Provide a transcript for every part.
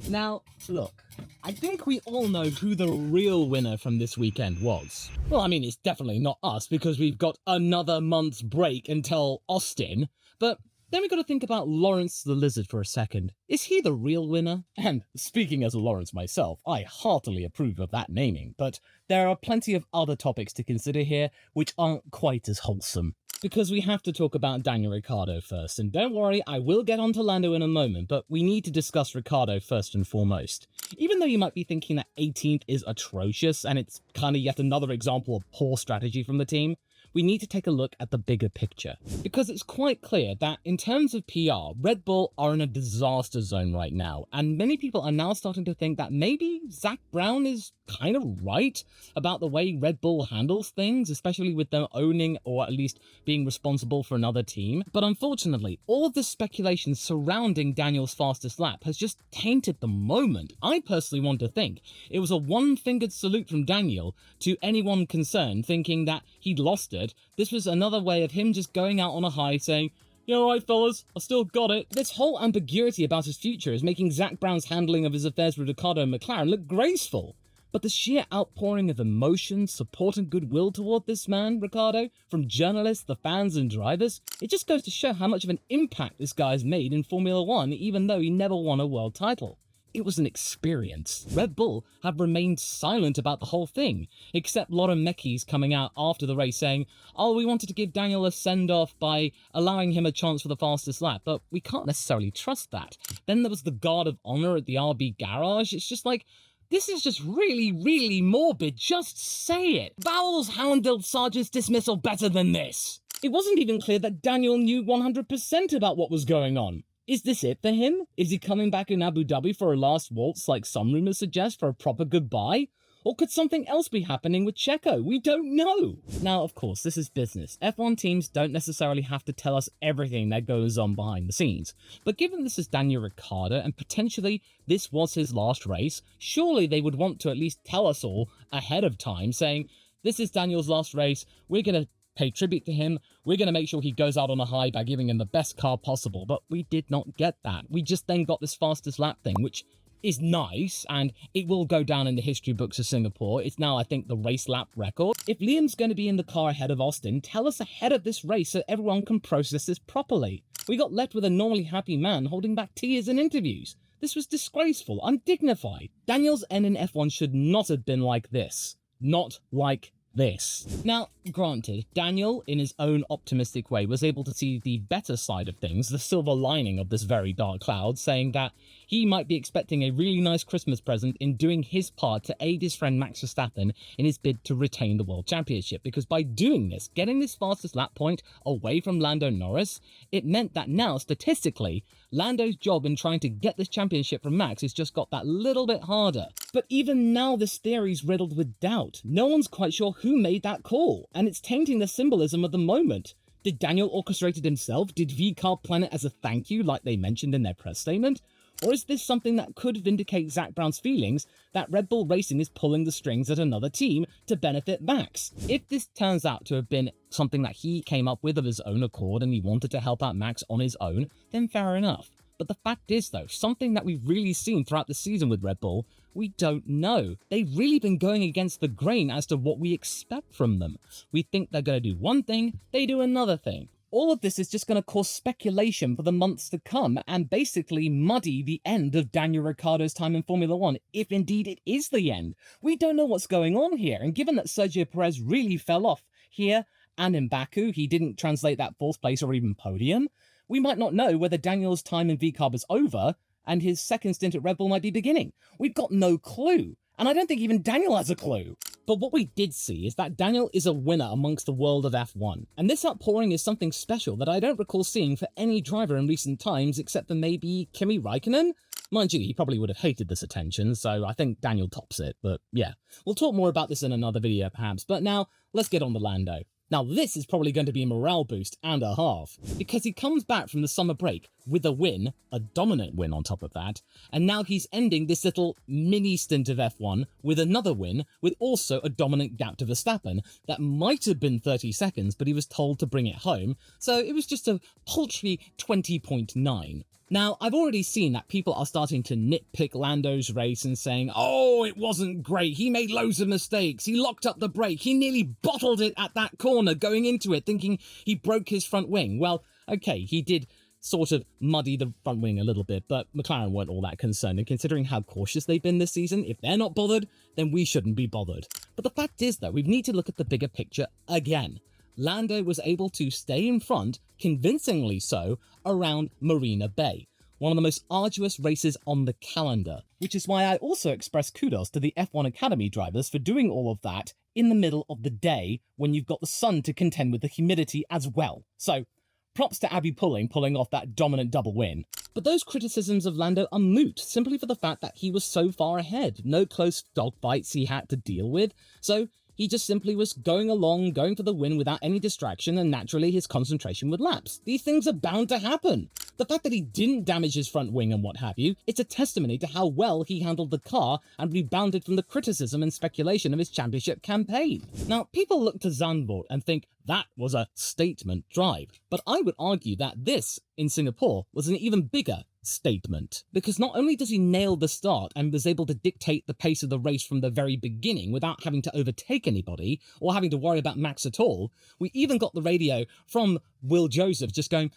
Now, look, I think we all know who the real winner from this weekend was. Well, I mean, it's definitely not us because we've got another month's break until Austin, but then we got to think about Lawrence the Lizard for a second. Is he the real winner? And speaking as a Lawrence myself, I heartily approve of that naming, but there are plenty of other topics to consider here which aren't quite as wholesome. Because we have to talk about Daniel Ricciardo first, and don't worry, I will get onto Lando in a moment, but we need to discuss Ricciardo first and foremost. Even though you might be thinking that 18th is atrocious, and it's kind of yet another example of poor strategy from the team, we need to take a look at the bigger picture. Because it's quite clear that in terms of PR, Red Bull are in a disaster zone right now, and many people are now starting to think that maybe Zak Brown is kind of right about the way Red Bull handles things, especially with them owning or at least being responsible for another team. But unfortunately, all of this speculation surrounding Daniel's fastest lap has just tainted the moment. I personally want to think it was a one-fingered salute from Daniel to anyone concerned, thinking that he'd lost it. This was another way of him just going out on a high saying, "You alright, fellas? I still got it." This whole ambiguity about his future is making Zak Brown's handling of his affairs with Ricciardo and McLaren look graceful. But the sheer outpouring of emotion, support and goodwill toward this man, Ricciardo, from journalists, the fans and drivers, it just goes to show how much of an impact this guy's made in Formula 1 even though he never won a world title. It was an experience. Red Bull have remained silent about the whole thing, except Lauren Mecky's coming out after the race saying, "Oh, we wanted to give Daniel a send-off by allowing him a chance for the fastest lap, but we can't necessarily trust that." Then there was the guard of honor at the RB garage. It's just like, this is just really, really morbid. Just say it. Vowels handled Sargent's dismissal better than this. It wasn't even clear that Daniel knew 100% about what was going on. Is this it for him? Is he coming back in Abu Dhabi for a last waltz like some rumours suggest for a proper goodbye? Or could something else be happening with Checo? We don't know. Now, of course, this is business. F1 teams don't necessarily have to tell us everything that goes on behind the scenes. But given this is Daniel Ricciardo and potentially this was his last race, surely they would want to at least tell us all ahead of time saying, "This is Daniel's last race. We're going to pay tribute to him. We're going to make sure he goes out on a high by giving him the best car possible." But we did not get that. We just then got this fastest lap thing, which is nice, and it will go down in the history books of Singapore. It's now, I think, the race lap record. If Liam's going to be in the car ahead of Austin, tell us ahead of this race so everyone can process this properly. We got left with a normally happy man holding back tears in interviews. This was disgraceful, undignified. Daniel's end in F1 should not have been like this. Not like this. Now, granted, Daniel, in his own optimistic way, was able to see the better side of things, the silver lining of this very dark cloud, saying that he might be expecting a really nice Christmas present in doing his part to aid his friend Max Verstappen in his bid to retain the World Championship, because by doing this, getting this fastest lap point away from Lando Norris, it meant that now, statistically, Lando's job in trying to get this championship from Max has just got that little bit harder. But even now, this theory's riddled with doubt. No one's quite sure who made that call, and it's tainting the symbolism of the moment. Did Daniel orchestrate it himself? Did VCarb plan it as a thank you, like they mentioned in their press statement? Or is this something that could vindicate Zak Brown's feelings that Red Bull Racing is pulling the strings at another team to benefit Max? If this turns out to have been something that he came up with of his own accord and he wanted to help out Max on his own, then fair enough. But the fact is, though, something that we've really seen throughout the season with Red Bull, we don't know. They've really been going against the grain as to what we expect from them. We think they're going to do one thing, they do another thing. All of this is just going to cause speculation for the months to come and basically muddy the end of Daniel Ricciardo's time in Formula 1, if indeed it is the end. We don't know what's going on here, and given that Sergio Perez really fell off here and in Baku, he didn't translate that fourth place or even podium, we might not know whether Daniel's time in VCarb is over and his second stint at Red Bull might be beginning. We've got no clue, and I don't think even Daniel has a clue. But what we did see is that Daniel is a winner amongst the world of F1, and this outpouring is something special that I don't recall seeing for any driver in recent times except for maybe Kimi Räikkönen. Mind you, he probably would have hated this attention, so I think Daniel tops it, but yeah. We'll talk more about this in another video perhaps, but now let's get on to Lando. Now this is probably going to be a morale boost and a half, because he comes back from the summer break with a win, a dominant win on top of that, and now he's ending this little mini stint of F1 with another win, with also a dominant gap to Verstappen that might have been 30 seconds, but he was told to bring it home, so it was just a paltry 20.9. Now, I've already seen that people are starting to nitpick Lando's race and saying, oh, it wasn't great, he made loads of mistakes, he locked up the brake, he nearly bottled it at that corner going into it, thinking he broke his front wing. Well, okay, he did sort of muddy the front wing a little bit, but McLaren weren't all that concerned, and considering how cautious they've been this season, if they're not bothered, then we shouldn't be bothered. But the fact is, though, we need to look at the bigger picture again. Lando was able to stay in front, convincingly so, around Marina Bay, one of the most arduous races on the calendar, which is why I also express kudos to the F1 Academy drivers for doing all of that in the middle of the day when you've got the sun to contend with the humidity as well. So, props to Abby pulling off that dominant double win. But those criticisms of Lando are moot, simply for the fact that he was so far ahead. No close dogfights he had to deal with, so he just simply was going along, going for the win without any distraction, and naturally his concentration would lapse. These things are bound to happen. The fact that he didn't damage his front wing and what have you, it's a testimony to how well he handled the car and rebounded from the criticism and speculation of his championship campaign. Now, people look to Zandvoort and think that was a statement drive, but I would argue that this, in Singapore, was an even bigger statement, because not only does he nail the start and was able to dictate the pace of the race from the very beginning without having to overtake anybody or having to worry about Max at all, we even got the radio from Will Joseph just going,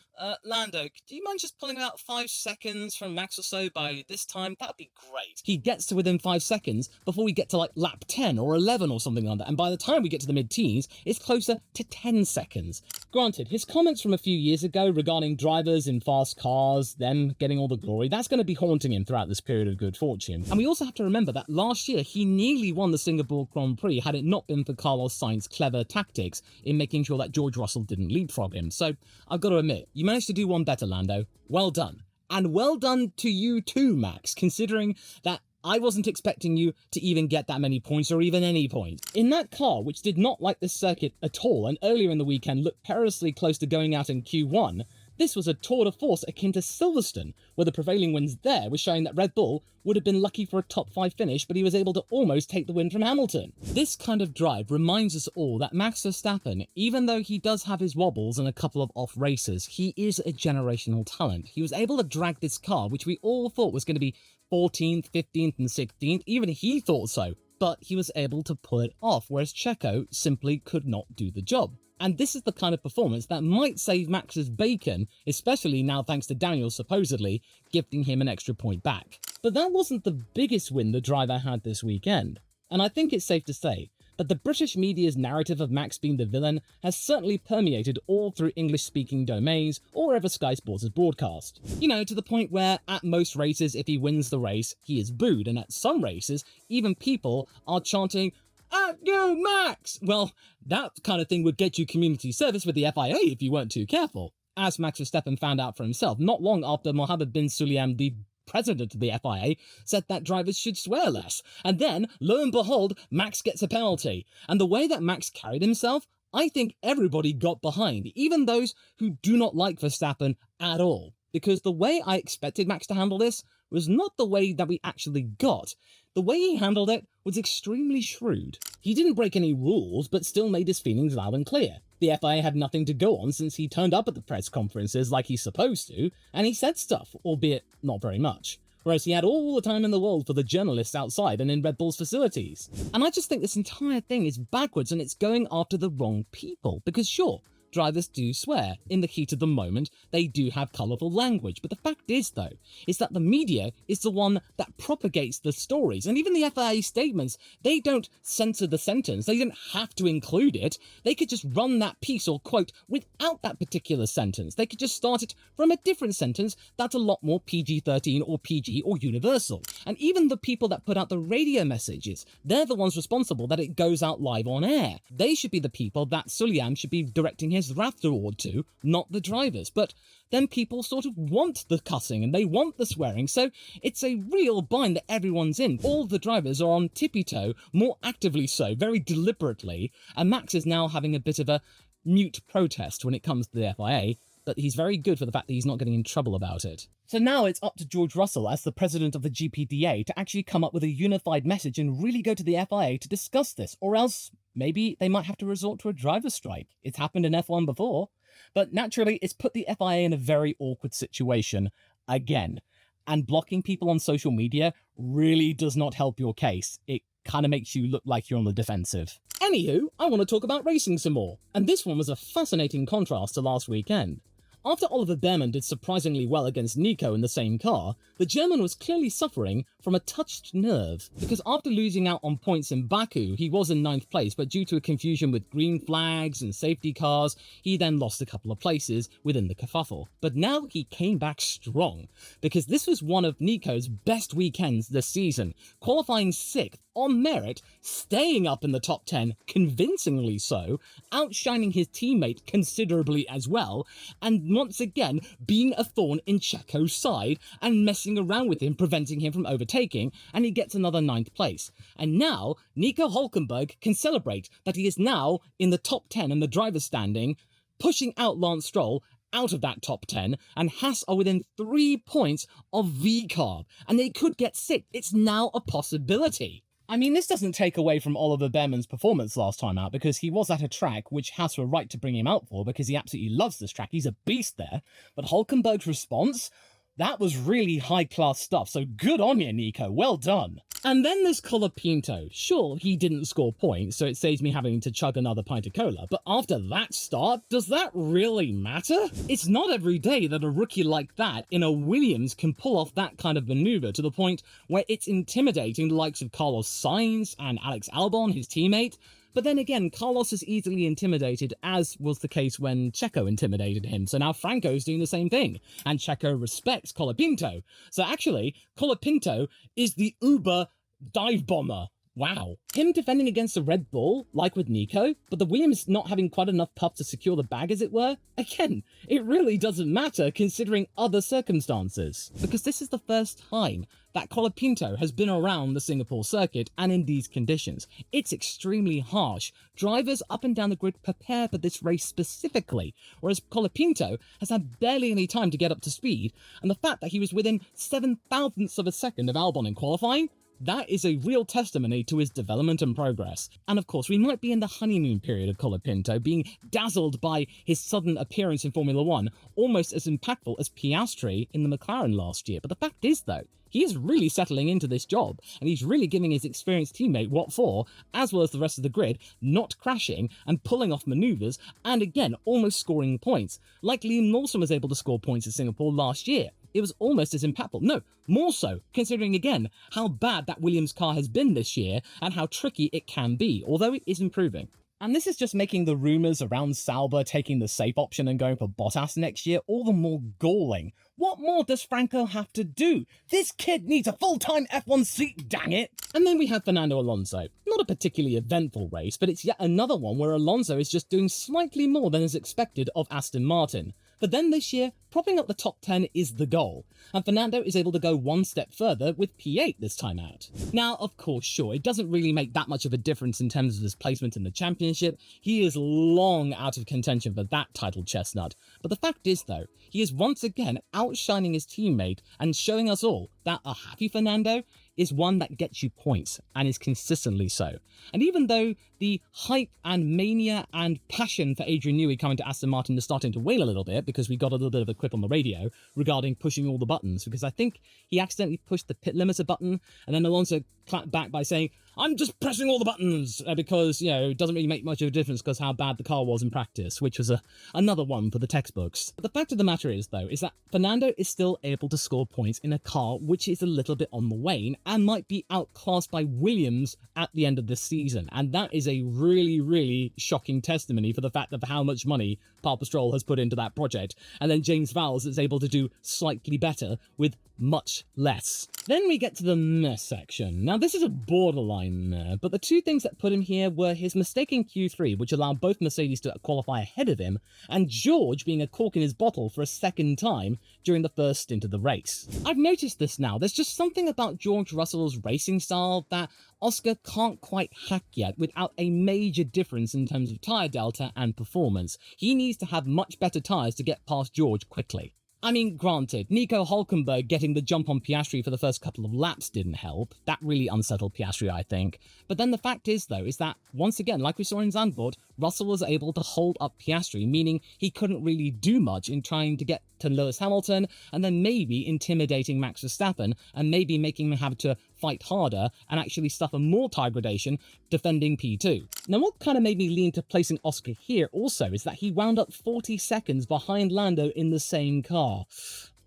Lando, do you mind just pulling out 5 seconds from Max or so by this time? That'd be great. He gets to within 5 seconds before we get to like lap 10 or 11 or something like that, and by the time we get to the mid-teens, it's closer to 10 seconds. Granted, his comments from a few years ago regarding drivers in fast cars, them getting all the glory, that's going to be haunting him throughout this period of good fortune. And we also have to remember that last year he nearly won the Singapore Grand Prix had it not been for Carlos Sainz's clever tactics in making sure that George Russell didn't leapfrog him. So I've got to admit, you managed to do one better, Lando. Well done. And well done to you too, Max, considering that I wasn't expecting you to even get that many points or even any points. In that car, which did not like this circuit at all and earlier in the weekend looked perilously close to going out in Q1, this was a tour de force akin to Silverstone, where the prevailing winds there was showing that Red Bull would have been lucky for a top 5 finish, but he was able to almost take the win from Hamilton. This kind of drive reminds us all that Max Verstappen, even though he does have his wobbles and a couple of off races, he is a generational talent. He was able to drag this car, which we all thought was going to be 14th, 15th and 16th, even he thought so, but he was able to pull it off, whereas Checo simply could not do the job. And this is the kind of performance that might save Max's bacon, especially now thanks to Daniel supposedly gifting him an extra point back. But that wasn't the biggest win the driver had this weekend. And I think it's safe to say that the British media's narrative of Max being the villain has certainly permeated all through English-speaking domains or wherever Sky Sports is broadcast. You know, to the point where at most races, if he wins the race, he is booed, and at some races, even people are chanting, "At you, Max!" Well, that kind of thing would get you community service with the FIA if you weren't too careful. As Max Verstappen found out for himself, not long after Mohammed bin Sulayem, the president of the FIA, said that drivers should swear less. And then, lo and behold, Max gets a penalty. And the way that Max carried himself, I think everybody got behind, even those who do not like Verstappen at all. Because the way I expected Max to handle this was not the way that we actually got. The way he handled it was extremely shrewd. He didn't break any rules, but still made his feelings loud and clear. The FIA had nothing to go on since he turned up at the press conferences like he's supposed to, and he said stuff, albeit not very much. Whereas he had all the time in the world for the journalists outside and in Red Bull's facilities. And I just think this entire thing is backwards and it's going after the wrong people. Because sure, drivers do swear. In the heat of the moment, they do have colourful language. But the fact is, though, is that the media is the one that propagates the stories. And even the FIA statements, they don't censor the sentence. They don't have to include it. They could just run that piece or quote without that particular sentence. They could just start it from a different sentence that's a lot more PG-13 or PG or universal. And even the people that put out the radio messages, they're the ones responsible that it goes out live on air. They should be the people that Sulayem should be directing his wrath toward to, not the drivers. But then people sort of want the cussing and they want the swearing, so it's a real bind that everyone's in. All the drivers are on tippy-toe, more actively so, very deliberately, and Max is now having a bit of a mute protest when it comes to the FIA, but he's very good for the fact that he's not getting in trouble about it. So now it's up to George Russell as the president of the GPDA to actually come up with a unified message and really go to the FIA to discuss this, or else maybe they might have to resort to a driver's strike. It's happened in F1 before. But naturally, it's put the FIA in a very awkward situation again. And blocking people on social media really does not help your case. It kind of makes you look like you're on the defensive. Anywho, I want to talk about racing some more, and this one was a fascinating contrast to last weekend. After Oliver Behrman did surprisingly well against Nico in the same car, the German was clearly suffering from a touched nerve, because after losing out on points in Baku, he was in 9th place, but due to a confusion with green flags and safety cars, he then lost a couple of places within the kerfuffle. But now he came back strong, because this was one of Nico's best weekends this season, qualifying 6th on merit, staying up in the top 10, convincingly so, outshining his teammate considerably as well, and once again being a thorn in Checo's side and messing around with him, preventing him from overtaking, and he gets another 9th place. And now Nico Hülkenberg can celebrate that he is now in the top 10 in the driver's standing, pushing out Lance Stroll out of that top 10, and Haas are within 3 points of VCARB, and they could get 6th. It's now a possibility. I mean, this doesn't take away from Oliver Behrman's performance last time out, because he was at a track which Haas were right to bring him out for, because he absolutely loves this track. He's a beast there. But Hülkenberg's response? That was really high-class stuff, so good on you, Nico. Well done. And then there's Colapinto. Sure, he didn't score points, so it saves me having to chug another pint of cola, but after that start, does that really matter? It's not every day that a rookie like that in a Williams can pull off that kind of maneuver to the point where it's intimidating the likes of Carlos Sainz and Alex Albon, his teammate. But then again, Carlos is easily intimidated, as was the case when Checo intimidated him. So now Franco's doing the same thing, and Checo respects Colapinto. So actually, Colapinto is the Uber dive bomber. Wow. Him defending against the Red Bull, like with Nico, but the Williams not having quite enough puff to secure the bag, as it were? Again, it really doesn't matter considering other circumstances. Because this is the first time that Colapinto has been around the Singapore circuit and in these conditions. It's extremely harsh. Drivers up and down the grid prepare for this race specifically, whereas Colapinto has had barely any time to get up to speed, and the fact that he was within 7/1000ths of a second of Albon in qualifying, that is a real testimony to his development and progress. And of course, we might be in the honeymoon period of Colapinto, being dazzled by his sudden appearance in Formula 1, almost as impactful as Piastri in the McLaren last year. But the fact is, though, he is really settling into this job, and he's really giving his experienced teammate what for, as well as the rest of the grid, not crashing and pulling off manoeuvres, and again, almost scoring points, like Liam Lawson was able to score points in Singapore last year. It was almost as impactful. No, more so, considering again how bad that Williams car has been this year and how tricky it can be, although it is improving. And this is just making the rumours around Sauber taking the safe option and going for Bottas next year all the more galling. What more does Franco have to do? This kid needs a full-time F1 seat, dang it! And then we have Fernando Alonso. Not a particularly eventful race, but it's yet another one where Alonso is just doing slightly more than is expected of Aston Martin. But then this year, propping up the top 10 is the goal, and Fernando is able to go one step further with P8 this time out. Now, of course, sure, it doesn't really make that much of a difference in terms of his placement in the championship. He is long out of contention for that title chestnut. But the fact is, though, he is once again outshining his teammate and showing us all that a happy Fernando is one that gets you points, and is consistently so. And even though the hype and mania and passion for Adrian Newey coming to Aston Martin is starting to wane a little bit, because we got a little bit of a quip on the radio regarding pushing all the buttons, because I think he accidentally pushed the pit limiter button, and then Alonso clapped back by saying, "I'm just pressing all the buttons," because, you know, it doesn't really make much of a difference because how bad the car was in practice, which was another one for the textbooks. But the fact of the matter is, though, is that Fernando is still able to score points in a car which is a little bit on the wane, and might be outclassed by Williams at the end of this season. And that is a really, really shocking testimony for the fact of how much money Paul Stroll has put into that project. And then James Vowles is able to do slightly better with much less. Then we get to the meh section. Now, this is a borderline meh, but the two things that put him here were his mistake in Q3, which allowed both Mercedes to qualify ahead of him, and George being a cork in his bottle for a second time during the first stint of the race. I've noticed this now. There's just something about George Russell's racing style that Oscar can't quite hack yet without a major difference in terms of tyre delta and performance. He needs to have much better tyres to get past George quickly. I mean, granted, Nico Hülkenberg getting the jump on Piastri for the first couple of laps didn't help. That really unsettled Piastri, I think. But then the fact is, though, is that, once again, like we saw in Zandvoort, Russell was able to hold up Piastri, meaning he couldn't really do much in trying to get to Lewis Hamilton, and then maybe intimidating Max Verstappen, and maybe making him have to fight harder and actually suffer more tyre gradation defending P2. Now, what kind of made me lean to placing Oscar here also is that he wound up 40 seconds behind Lando in the same car.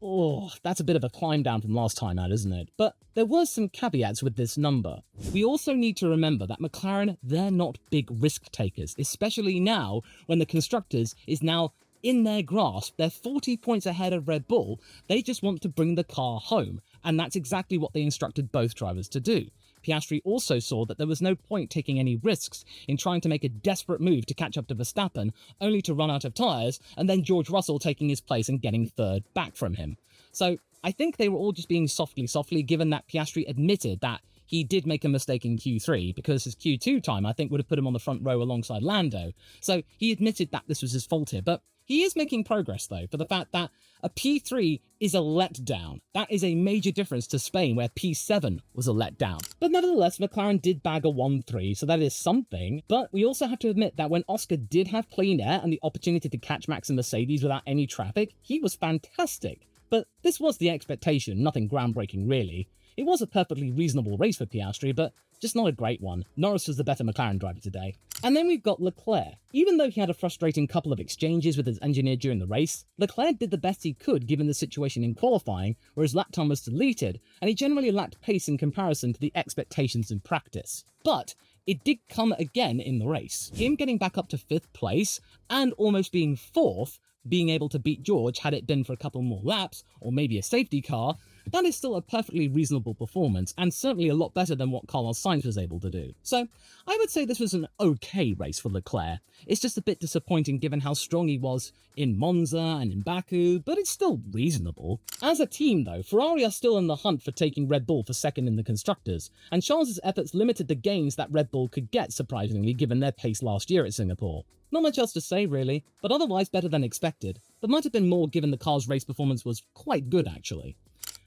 Oh, that's a bit of a climb down from last time out, isn't it? But there were some caveats with this number. We also need to remember that McLaren, they're not big risk takers, especially now when the Constructors is now in their grasp. They're 40 points ahead of Red Bull. They just want to bring the car home, and that's exactly what they instructed both drivers to do. Piastri also saw that there was no point taking any risks in trying to make a desperate move to catch up to Verstappen, only to run out of tyres, and then George Russell taking his place and getting third back from him. So I think they were all just being softly, given that Piastri admitted that he did make a mistake in Q3, because his Q2 time, I think, would have put him on the front row alongside Lando. So he admitted that this was his fault here, but he is making progress, though, for the fact that a P3 is a letdown. That is a major difference to Spain, where P7 was a letdown. But nevertheless, McLaren did bag a 1-3, so that is something. But we also have to admit that when Oscar did have clean air and the opportunity to catch Max and Mercedes without any traffic, he was fantastic. But this was the expectation, nothing groundbreaking really. It was a perfectly reasonable race for Piastri, but just not a great one. Norris was the better McLaren driver today. And then we've got Leclerc. Even though he had a frustrating couple of exchanges with his engineer during the race, Leclerc did the best he could given the situation in qualifying, where his lap time was deleted, and he generally lacked pace in comparison to the expectations in practice. But it did come again in the race. Him getting back up to 5th place, and almost being 4th, being able to beat George had it been for a couple more laps, or maybe a safety car, that is still a perfectly reasonable performance, and certainly a lot better than what Carlos Sainz was able to do. So, I would say this was an okay race for Leclerc. It's just a bit disappointing given how strong he was in Monza and in Baku, but it's still reasonable. As a team though, Ferrari are still in the hunt for taking Red Bull for second in the Constructors, and Charles' efforts limited the gains that Red Bull could get, surprisingly, given their pace last year at Singapore. Not much else to say really, but otherwise better than expected. There might have been more given the car's race performance was quite good actually.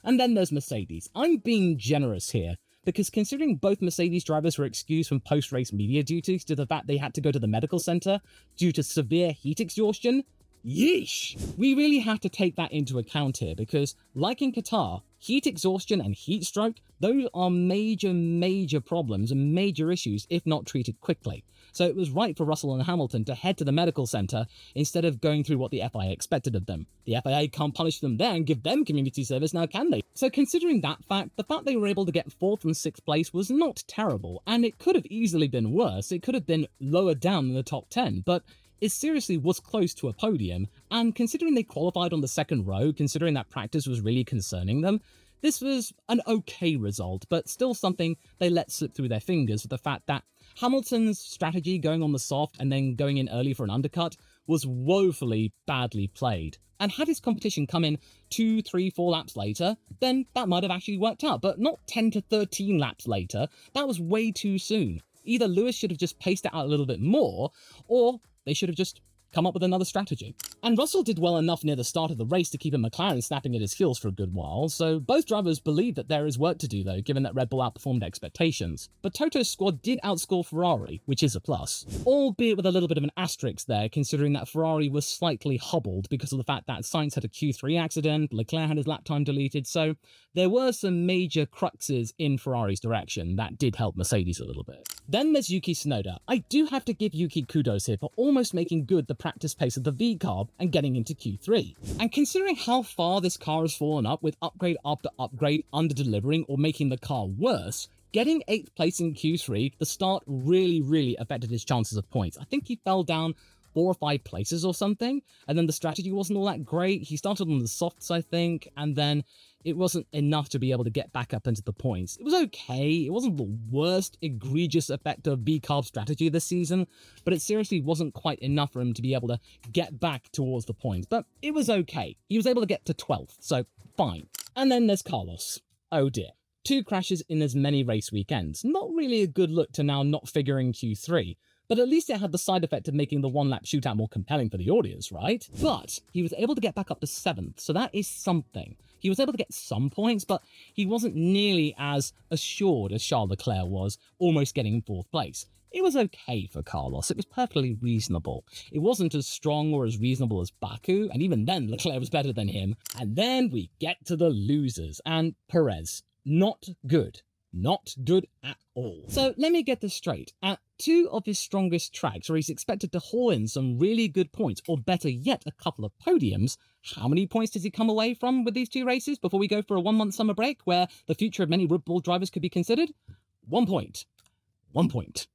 And then there's Mercedes. I'm being generous here, because considering both Mercedes drivers were excused from post-race media duties due to the fact they had to go to the medical centre due to severe heat exhaustion, yeesh! We really have to take that into account here, because like in Qatar, heat exhaustion and heat stroke, those are major problems and major issues if not treated quickly. So it was right for Russell and Hamilton to head to the medical centre instead of going through what the FIA expected of them. The FIA can't punish them there and give them community service now, can they? So considering that fact, the fact they were able to get 4th and 6th place was not terrible, and it could have easily been worse. It could have been lower down in the top 10, but it seriously was close to a podium, and considering they qualified on the second row, considering that practice was really concerning them, this was an okay result, but still something they let slip through their fingers with the fact that Hamilton's strategy going on the soft and then going in early for an undercut was woefully badly played. And had his competition come in 2, 3, 4 laps later, then that might have actually worked out, but not 10 to 13 laps later. That was way too soon. Either Lewis should have just paced it out a little bit more, or they should have just come up with another strategy. And Russell did well enough near the start of the race to keep a McLaren snapping at his heels for a good while, so both drivers believe that there is work to do though, given that Red Bull outperformed expectations. But Toto's squad did outscore Ferrari, which is a plus, albeit with a little bit of an asterisk there, considering that Ferrari was slightly hobbled because of the fact that Sainz had a Q3 accident, Leclerc had his lap time deleted, so there were some major cruxes in Ferrari's direction that did help Mercedes a little bit. Then there's Yuki Tsunoda. I do have to give Yuki kudos here for almost making good the practice pace of the V-carb and getting into Q3. And considering how far this car has fallen up with upgrade after upgrade under-delivering or making the car worse, getting 8th place in Q3, the start really affected his chances of points. I think he fell down 4 or 5 places or something, and then the strategy wasn't all that great. He started on the softs, I think, and then it wasn't enough to be able to get back up into the points. It was okay. It wasn't the worst egregious effect of B-carb strategy this season, but it seriously wasn't quite enough for him to be able to get back towards the points. But it was okay. He was able to get to 12th, so fine. And then there's Carlos. Oh dear. 2 crashes in as many race weekends. Not really a good look to now not figuring Q3. But at least it had the side effect of making the one-lap shootout more compelling for the audience, right? But he was able to get back up to 7th, so that is something. He was able to get some points, but he wasn't nearly as assured as Charles Leclerc was, almost getting 4th place. It was okay for Carlos. It was perfectly reasonable. It wasn't as strong or as reasonable as Baku, and even then Leclerc was better than him. And then we get to the losers, and Perez. Not good. Not good at all. So let me get this straight. At two of his strongest tracks where he's expected to haul in some really good points, or better yet, a couple of podiums, how many points does he come away from with these two races before we go for a 1 month summer break where the future of many Red Bull drivers could be considered? 1 point. 1 point.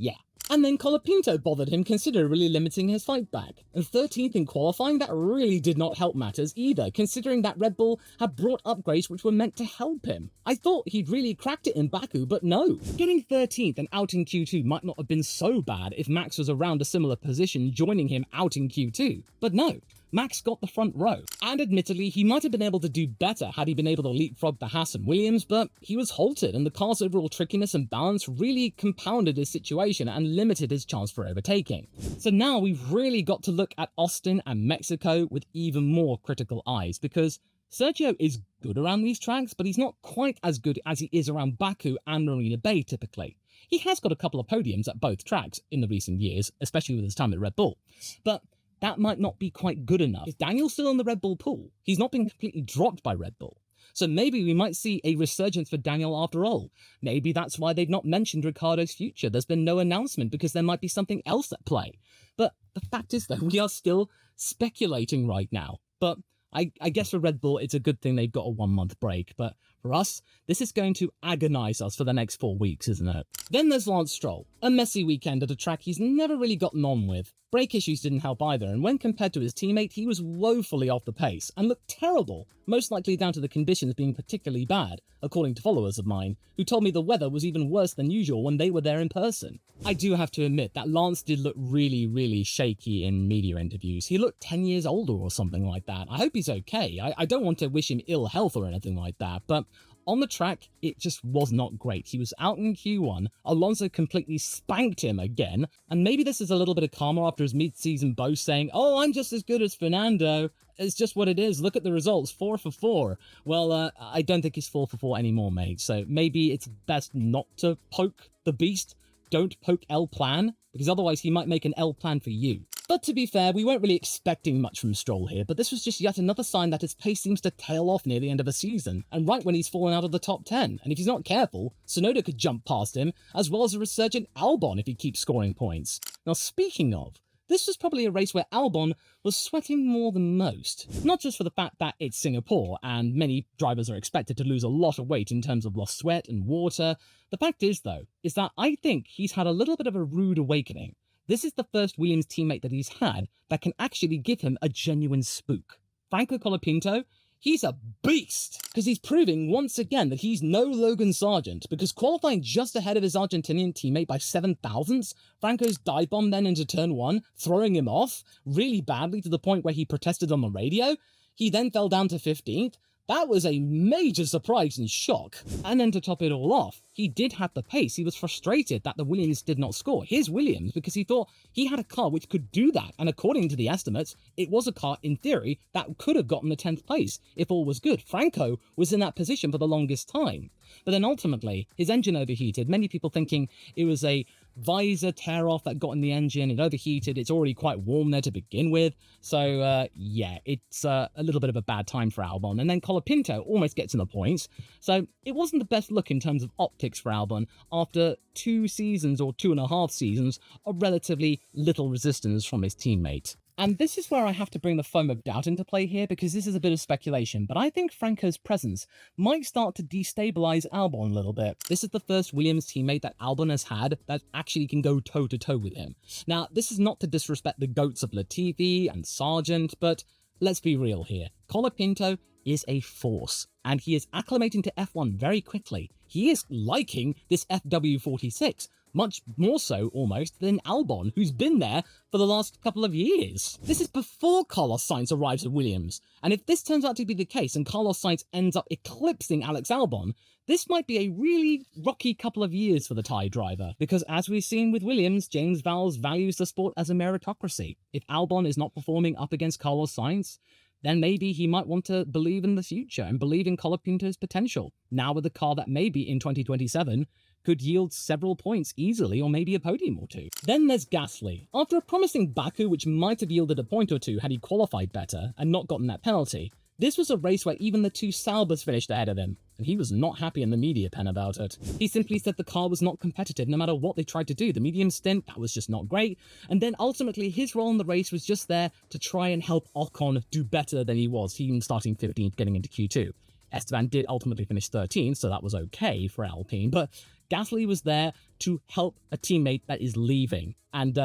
Yeah. And then Colapinto bothered him considerably limiting his fight back. And 13th in qualifying, that really did not help matters either, considering that Red Bull had brought upgrades which were meant to help him. I thought he'd really cracked it in Baku, but no. Getting 13th and out in Q2 might not have been so bad if Max was around a similar position joining him out in Q2. But no. Max got the front row, and admittedly he might have been able to do better had he been able to leapfrog the Haas and Williams, but he was halted, and the car's overall trickiness and balance really compounded his situation and limited his chance for overtaking. So now we've really got to look at Austin and Mexico with even more critical eyes, because Sergio is good around these tracks, but he's not quite as good as he is around Baku and Marina Bay typically. He has got a couple of podiums at both tracks in the recent years, especially with his time at Red Bull, but that might not be quite good enough. Is Daniel still in the Red Bull pool? He's not been completely dropped by Red Bull. So maybe we might see a resurgence for Daniel after all. Maybe that's why they've not mentioned Ricciardo's future. There's been no announcement because there might be something else at play. But the fact is, though, we are still speculating right now. But I guess for Red Bull, it's a good thing they've got a 1 month break. But for us, this is going to agonize us for the next 4 weeks, isn't it? Then there's Lance Stroll. A messy weekend at a track he's never really gotten on with. Brake issues didn't help either, and when compared to his teammate, he was woefully off the pace and looked terrible, most likely down to the conditions being particularly bad, according to followers of mine, who told me the weather was even worse than usual when they were there in person. I do have to admit that Lance did look really shaky in media interviews. He looked 10 years older or something like that. I hope he's okay. I don't want to wish him ill health or anything like that, but on the track, it just was not great. He was out in Q1, Alonso completely spanked him again, and maybe this is a little bit of karma after his mid-season boast saying, "Oh, I'm just as good as Fernando. It's just what it is. Look at the results, 4 for 4. Well, I don't think he's 4 for 4 anymore, mate, so maybe it's best not to poke the beast. Don't poke L Plan, because otherwise he might make an L Plan for you. But to be fair, we weren't really expecting much from Stroll here, but this was just yet another sign that his pace seems to tail off near the end of the season, and right when he's fallen out of the top 10, and if he's not careful, Tsunoda could jump past him, as well as a resurgent Albon if he keeps scoring points. Now speaking of, this was probably a race where Albon was sweating more than most. Not just for the fact that it's Singapore, and many drivers are expected to lose a lot of weight in terms of lost sweat and water. The fact is, though, is that I think he's had a little bit of a rude awakening. This is the first Williams teammate that he's had that can actually give him a genuine spook. Franco Colapinto, he's a beast, because he's proving once again that he's no Logan Sargent, because qualifying just ahead of his Argentinian teammate by 7 thousandths, Franco's dive bomb then into turn 1, throwing him off really badly to the point where he protested on the radio. He then fell down to 15th. That was a major surprise and shock. And then to top it all off, he did have the pace. He was frustrated that the Williams did not score. His Williams, because he thought he had a car which could do that. And according to the estimates, it was a car, in theory, that could have gotten the 10th place if all was good. Franco was in that position for the longest time. But then ultimately, his engine overheated, many people thinking it was a visor tear-off that got in the engine. It overheated. It's already quite warm there to begin with. So, yeah, it's a little bit of a bad time for Albon. And then Colapinto almost gets in the points. So it wasn't the best look in terms of optics for Albon after 2 seasons or 2.5 seasons of relatively little resistance from his teammate. And this is where I have to bring the foam of doubt into play here, because this is a bit of speculation, but I think Franco's presence might start to destabilize Albon a little bit. This is the first Williams teammate that Albon has had that actually can go toe-to-toe with him. Now, this is not to disrespect the GOATs of Latifi and Sargent, but let's be real here. Colapinto is a force, and he is acclimating to F1 very quickly. He is liking this FW46, much more so almost than Albon, who's been there for the last couple of years. This is before Carlos Sainz arrives at Williams, and if this turns out to be the case and Carlos Sainz ends up eclipsing Alex Albon, this might be a really rocky couple of years for the Thai driver, because as we've seen with Williams, James Vowles values the sport as a meritocracy. If Albon is not performing up against Carlos Sainz, then maybe he might want to believe in the future and believe in Colapinto's potential. Now with a car that maybe in 2027 could yield several points easily, or maybe a podium or two. Then there's Gasly. After a promising Baku, which might have yielded a point or two had he qualified better and not gotten that penalty, this was a race where even the two Saubers finished ahead of him, and he was not happy in the media pen about it. He simply said the car was not competitive no matter what they tried to do. The medium stint, that was just not great, and then ultimately his role in the race was just there to try and help Ocon do better than he was, he starting 15th, getting into Q2. Esteban did ultimately finish 13th, so that was okay for Alpine, but Gasly was there to help a teammate that is leaving, and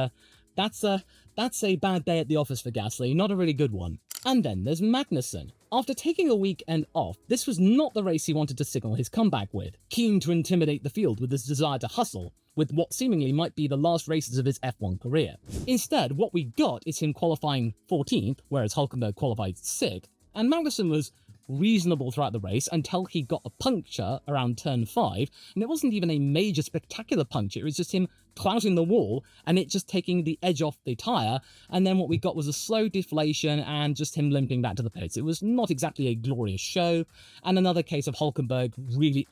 that's a bad day at the office for Gasly, not a really good one. And then there's Magnussen. After taking a weekend off, this was not the race he wanted to signal his comeback with, keen to intimidate the field with his desire to hustle, with what seemingly might be the last races of his F1 career. Instead, what we got is him qualifying 14th, whereas Hülkenberg qualified 6th, and Magnussen was reasonable throughout the race until he got a puncture around turn 5, and it wasn't even a major spectacular puncture, it was just him clouting the wall and it just taking the edge off the tyre, and then what we got was a slow deflation and just him limping back to the pits. It was not exactly a glorious show, and another case of Hülkenberg really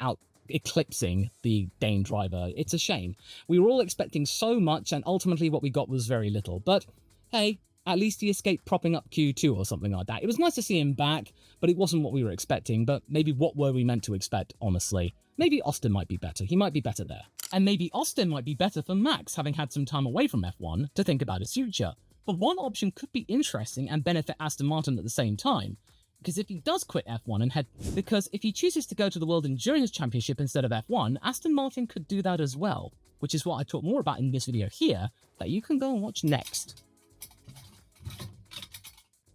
eclipsing the Dane driver. It's a shame. We were all expecting so much and ultimately what we got was very little, but hey, at least he escaped propping up Q2 or something like that. It was nice to see him back, but it wasn't what we were expecting. But maybe what were we meant to expect, honestly? Maybe Austin might be better. He might be better there. And maybe Austin might be better for Max, having had some time away from F1 to think about his future. But one option could be interesting and benefit Aston Martin at the same time. Because if he does quit F1 if he chooses to go to the World Endurance Championship instead of F1, Aston Martin could do that as well. Which is what I talk more about in this video here, that you can go and watch next.